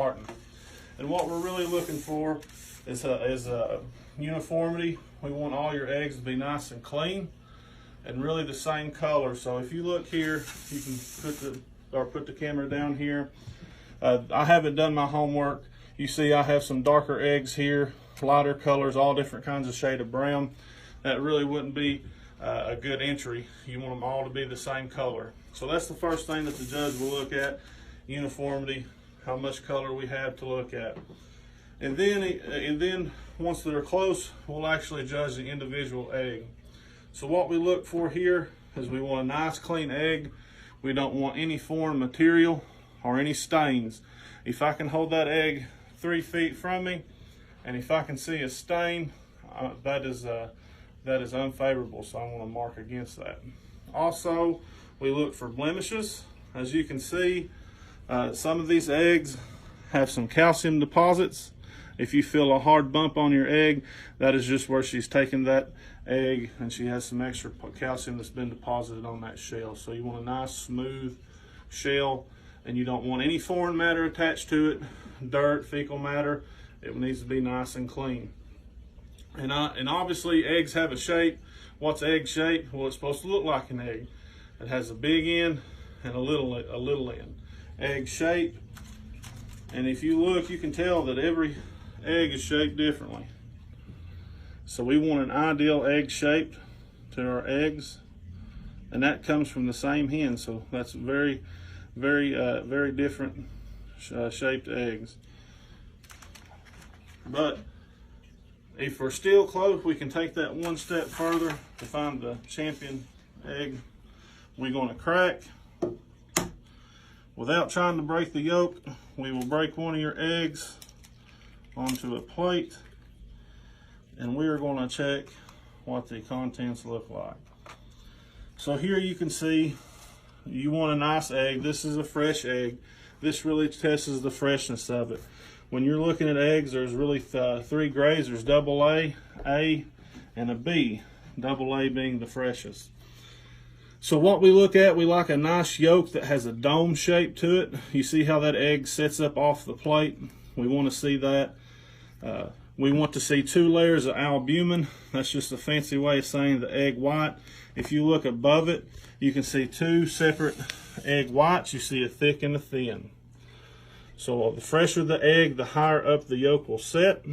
And what we're really looking for is a uniformity. We want all your eggs to be nice and clean and really the same color. So if you look here, you can put the camera down here. I haven't done my homework. You see I have some darker eggs here, lighter colors, all different kinds of shade of brown. That really wouldn't be a good entry. You want them all to be the same color. So that's the first thing that the judge will look at, uniformity, how much color we have to look at. And then once they're close, we'll actually judge the individual egg. So what we look for here is we want a nice clean egg. We don't want any foreign material or any stains. If I can hold that egg 3 feet from me, and if I can see a stain, that is unfavorable, so I want to mark against that. Also, we look for blemishes. As you can see, some of these eggs have some calcium deposits. If you feel a hard bump on your egg, that is just where she's taken that egg and she has some extra calcium that's been deposited on that shell. So you want a nice smooth shell, and you don't want any foreign matter attached to it, dirt, fecal matter. It needs to be nice and clean. And obviously eggs have a shape. What's egg shape? Well, it's supposed to look like an egg. It has a big end and a little end. Egg shape. And if you look, you can tell that every egg is shaped differently. So we want an ideal egg shape to our eggs, and that comes from the same hen. So that's very different shaped eggs. But if we're still close, we can take that one step further to find the champion egg. We're going to crack. Without trying to break the yolk, we will break one of your eggs onto a plate, and we are going to check what the contents look like. So here you can see you want a nice egg. This is a fresh egg. This really tests the freshness of it. When you're looking at eggs, there's really 3 grades. There's AA, A, and a B. AA being the freshest. So what we look at, we like a nice yolk that has a dome shape to it. You see how that egg sets up off the plate? We want to see that. We want to see 2 layers of albumin. That's just a fancy way of saying the egg white. If you look above it, you can see 2 separate egg whites. You see a thick and a thin. So the fresher the egg, the higher up the yolk will set.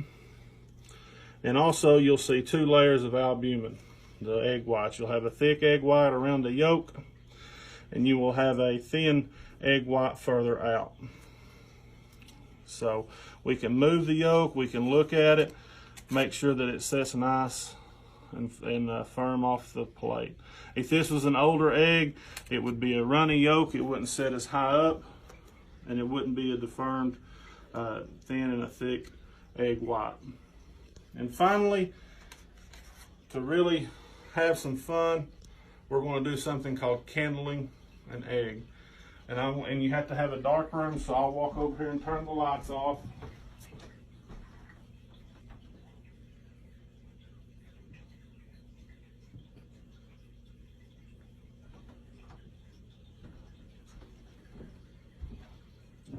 And also you'll see 2 layers of albumin, the egg whites. You'll have a thick egg white around the yolk, and you will have a thin egg white further out. So we can move the yolk, we can look at it, make sure that it sets nice and firm off the plate. If this was an older egg, it would be a runny yolk. It wouldn't set as high up, and it wouldn't be a deformed, thin and a thick egg white. And finally, to really have some fun, we're going to do something called candling an egg. And you have to have a dark room, so I'll walk over here and turn the lights off.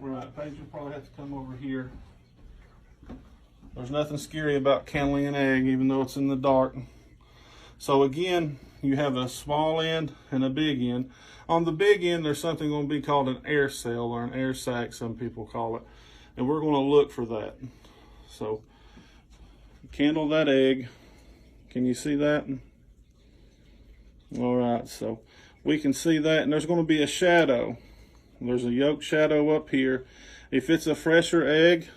All right, Paige, you'll probably have to come over here. There's nothing scary about candling an egg, even though it's in the dark. So again, you have a small end and a big end. On the big end, there's something going to be called an air cell, or an air sac, some people call it. And we're going to look for that. So candle that egg. Can you see that? All right, so we can see that, and there's going to be a shadow. There's a yolk shadow up here. If it's a fresher egg,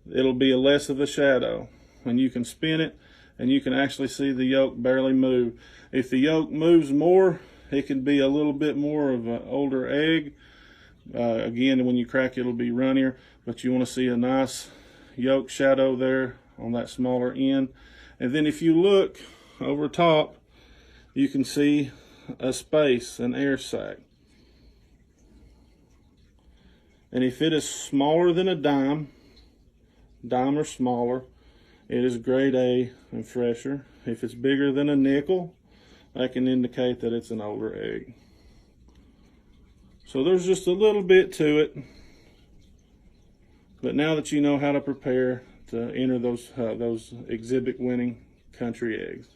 it'll be less of a shadow, and you can spin it and you can actually see the yolk barely move. If the yolk moves more, it can be a little bit more of an older egg. Again, when you crack it'll be runnier, but you want to see a nice yolk shadow there on that smaller end. And then if you look over top, you can see a space, an air sac. And if it is smaller than a dime or smaller, it is grade A and fresher. If it's bigger than a nickel, that can indicate that it's an older egg. So there's just a little bit to it. But now that you know how to prepare to enter those exhibit winning country eggs.